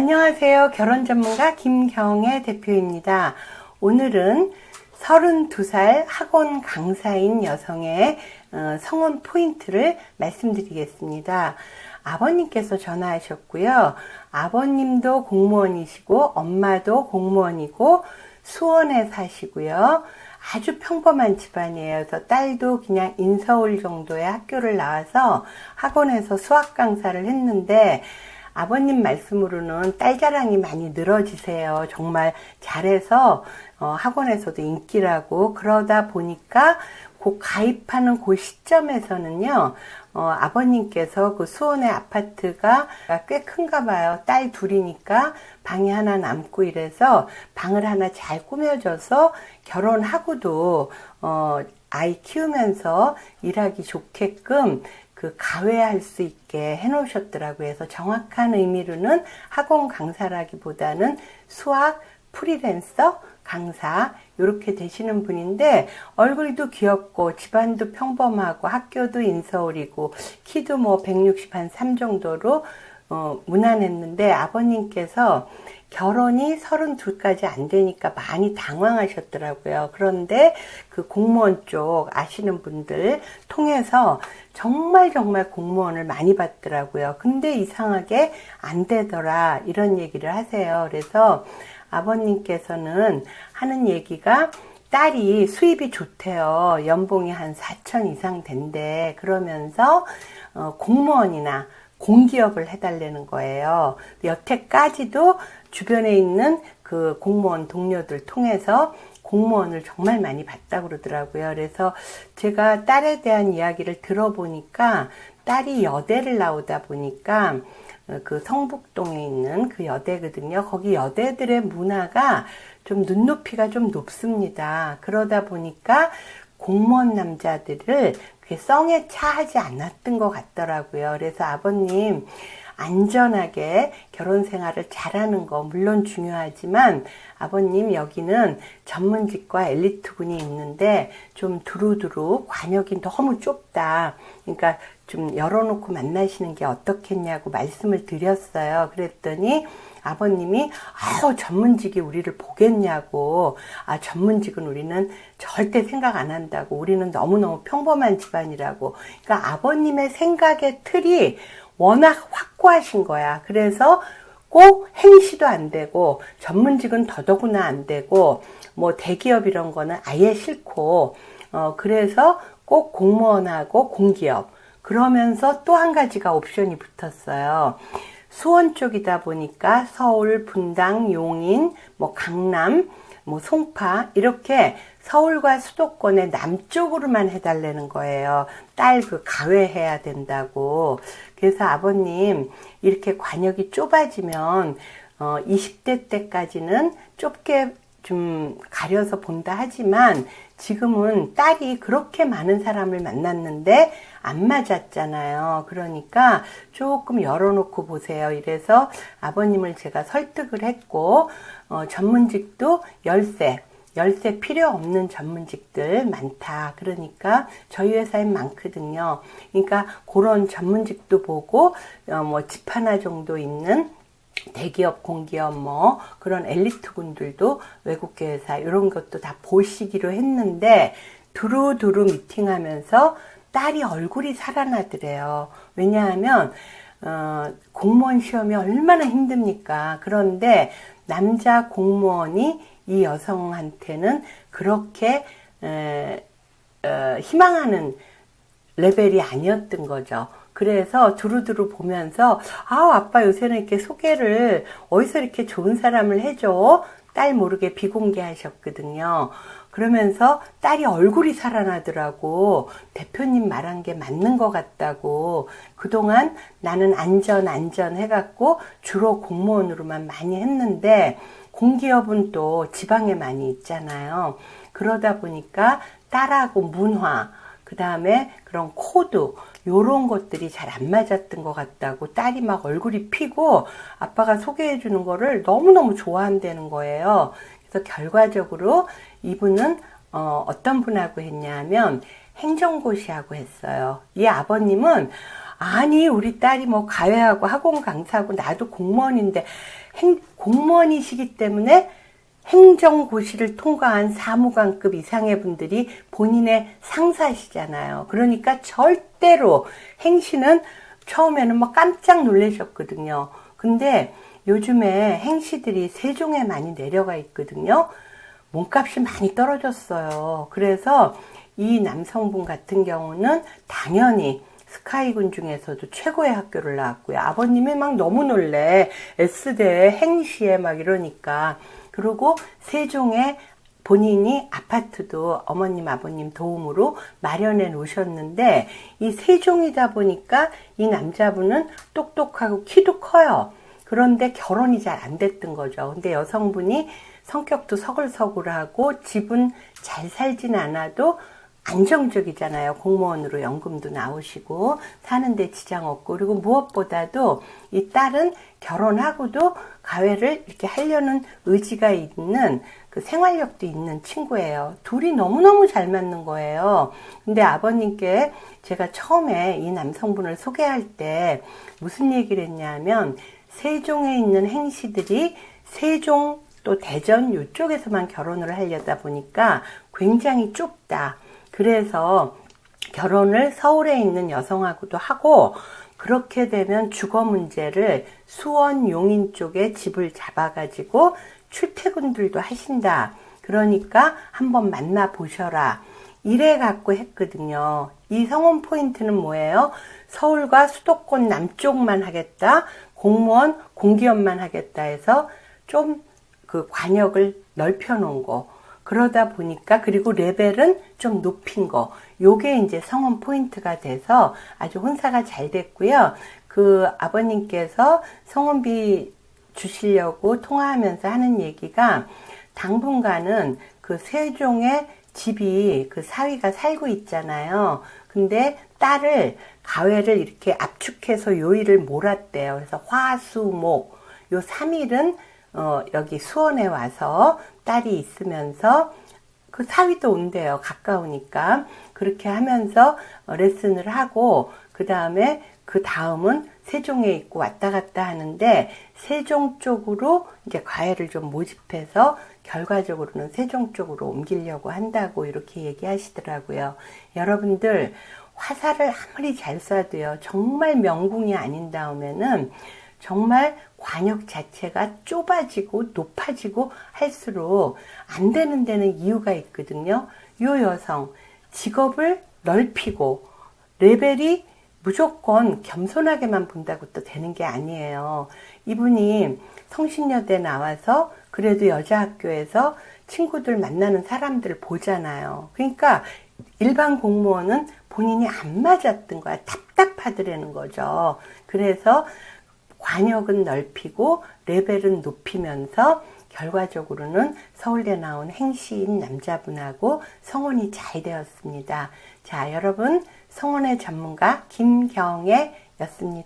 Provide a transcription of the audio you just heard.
안녕하세요. 결혼전문가 김경애 대표입니다. 오늘은 32살 학원 강사인 여성의 성원 포인트를 말씀드리겠습니다. 아버님께서 전화하셨고요. 아버님도 공무원이시고 엄마도 공무원이고 수원에 사시고요. 아주 평범한 집안이에요. 그래서 딸도 그냥 인서울 정도의 학교를 나와서 학원에서 수학 강사를 했는데 아버님 말씀으로는 딸 자랑이 많이 늘어지세요. 정말 잘해서 학원에서도 인기라고. 그러다 보니까 그 가입하는 그 시점에서는요, 아버님께서 그 수원의 아파트가 꽤 큰가 봐요. 딸 둘이니까 방이 하나 남고 이래서 방을 하나 잘 꾸며줘서 결혼하고도 아이 키우면서 일하기 좋게끔 그 가외할 수 있게 해놓으셨더라고요. 그래서 정확한 의미로는 학원 강사라기보다는 수학 프리랜서 강사 이렇게 되시는 분인데 얼굴도 귀엽고 집안도 평범하고 학교도 인서울이고 키도 뭐 160 한 3 정도로 무난했는데 아버님께서 결혼이 32까지 안 되니까 많이 당황하셨더라고요. 그런데 그 공무원 쪽 아시는 분들 통해서 정말 공무원을 많이 받더라고요. 근데 이상하게 안 되더라 이런 얘기를 하세요. 그래서 아버님께서는 하는 얘기가 딸이 수입이 좋대요. 연봉이 한 4천 이상 된대. 그러면서 공무원이나 공기업을 해달라는 거예요. 여태까지도 주변에 있는 그 공무원 동료들 통해서 공무원을 정말 많이 봤다고 그러더라고요. 그래서 제가 딸에 대한 이야기를 들어보니까 딸이 여대를 나오다 보니까 그 성북동에 있는 그 여대거든요. 거기 여대들의 문화가 좀 눈높이가 좀 높습니다. 그러다 보니까 공무원 남자들을 그게 성에 차하지 않았던 것 같더라고요. 그래서 아버님 안전하게 결혼 생활을 잘하는 거 물론 중요하지만 아버님 여기는 전문직과 엘리트군이 있는데 좀 두루두루 관역이 너무 좁다. 그러니까 좀 열어놓고 만나시는 게 어떻겠냐고 말씀을 드렸어요. 그랬더니 아버님이 전문직이 우리를 보겠냐고. 전문직은 우리는 절대 생각 안 한다고. 우리는 너무너무 평범한 집안이라고. 그러니까 아버님의 생각의 틀이 워낙 확고하신 거야. 그래서 꼭 행시도 안 되고 전문직은 더더구나 안 되고 뭐 대기업 이런 거는 아예 싫고 그래서 꼭 공무원하고 공기업 그러면서 또 한 가지가 옵션이 붙었어요. 수원 쪽이다 보니까 서울, 분당, 용인, 뭐 강남, 뭐 송파 이렇게 서울과 수도권의 남쪽으로만 해달라는 거예요. 딸 그 가외해야 된다고. 그래서 아버님 이렇게 관역이 좁아지면 20대 때까지는 좁게 좀 가려서 본다 하지만 지금은 딸이 그렇게 많은 사람을 만났는데 안 맞았잖아요. 그러니까 조금 열어놓고 보세요. 이래서 아버님을 제가 설득을 했고 전문직도 열쇠 필요 없는 전문직들 많다. 그러니까 저희 회사엔 많거든요. 그러니까 그런 전문직도 보고 뭐 집 하나 정도 있는 대기업, 공기업 뭐 그런 엘리트군들도 외국계 회사 이런 것도 다 보시기로 했는데 두루두루 미팅하면서 딸이 얼굴이 살아나더래요. 왜냐하면 공무원 시험이 얼마나 힘듭니까? 그런데 남자 공무원이 이 여성한테는 그렇게 희망하는 레벨이 아니었던 거죠. 그래서 두루두루 보면서 아빠 요새는 이렇게 소개를 어디서 이렇게 좋은 사람을 해줘? 딸 모르게 비공개하셨거든요. 그러면서 딸이 얼굴이 살아나더라고. 대표님 말한 게 맞는 것 같다고. 그동안 나는 안전 해갖고 주로 공무원으로만 많이 했는데 공기업은 또 지방에 많이 있잖아요. 그러다 보니까 딸하고 문화, 그 다음에 그런 코드, 요런 것들이 잘 안 맞았던 것 같다고. 딸이 막 얼굴이 피고 아빠가 소개해 주는 거를 너무너무 좋아한다는 거예요. 그래서 결과적으로 이분은 어떤 분하고 했냐면 행정고시하고 했어요. 이 아버님은 아니 우리 딸이 뭐 가외하고 학원 강사하고 나도 공무원인데 공무원이시기 때문에 행정고시를 통과한 사무관급 이상의 분들이 본인의 상사시잖아요. 그러니까 절대로 행시는 처음에는 뭐 깜짝 놀라셨거든요. 근데 요즘에 행시들이 세종에 많이 내려가 있거든요. 몸값이 많이 떨어졌어요. 그래서 이 남성분 같은 경우는 당연히 스카이군 중에서도 최고의 학교를 나왔고요. 아버님이 막 너무 놀래. S대 행시에 막 이러니까. 그리고 세종에 본인이 아파트도 어머님 아버님 도움으로 마련해 놓으셨는데 이 세종이다 보니까 이 남자분은 똑똑하고 키도 커요. 그런데 결혼이 잘 안 됐던 거죠. 근데 여성분이 성격도 서글서글하고 집은 잘 살진 않아도 안정적이잖아요. 공무원으로 연금도 나오시고 사는데 지장 없고, 그리고 무엇보다도 이 딸은 결혼하고도 가회를 이렇게 하려는 의지가 있는 그 생활력도 있는 친구예요. 둘이 너무너무 잘 맞는 거예요. 근데 아버님께 제가 처음에 이 남성분을 소개할 때 무슨 얘기를 했냐면, 세종에 있는 행시들이 세종 또 대전 이쪽에서만 결혼을 하려다 보니까 굉장히 좁다. 그래서 결혼을 서울에 있는 여성하고도 하고, 그렇게 되면 주거 문제를 수원, 용인 쪽에 집을 잡아가지고 출퇴근들도 하신다. 그러니까 한번 만나보셔라. 이래 갖고 했거든요. 이 성원 포인트는 뭐예요? 서울과 수도권 남쪽만 하겠다. 공무원, 공기업만 하겠다 해서 좀 그 관역을 넓혀 놓은 거. 그러다 보니까, 그리고 레벨은 좀 높인 거. 요게 이제 성원 포인트가 돼서 아주 혼사가 잘 됐고요. 그 아버님께서 성원비 주시려고 통화하면서 하는 얘기가, 당분간은 그 세종에 집이 그 사위가 살고 있잖아요. 근데 딸을 가회를 이렇게 압축해서 요일을 몰았대요. 그래서 화, 수, 목 요 3일은 여기 수원에 와서 딸이 있으면서, 그 사위도 온대요. 가까우니까. 그렇게 하면서 레슨을 하고, 그 다음은 세종에 있고 왔다 갔다 하는데, 세종 쪽으로 이제 과외를 좀 모집해서 결과적으로는 세종 쪽으로 옮기려고 한다고 이렇게 얘기하시더라고요. 여러분들, 화살을 아무리 잘 쏴도요, 정말 명궁이 아닌 다음에는 정말 관역 자체가 좁아지고 높아지고 할수록 안 되는 데는 이유가 있거든요. 요 여성, 직업을 넓히고 레벨이 무조건 겸손하게만 본다고 또 되는 게 아니에요. 이분이 성신여대 나와서 그래도 여자 학교에서 친구들 만나는 사람들을 보잖아요. 그러니까 일반 공무원은 본인이 안 맞았던 거야. 답답하더라는 거죠. 그래서 관역은 넓히고 레벨은 높이면서 결과적으로는 서울대 나온 행시인 남자분하고 성혼이 잘 되었습니다. 자, 여러분, 성혼의 전문가 김경애였습니다.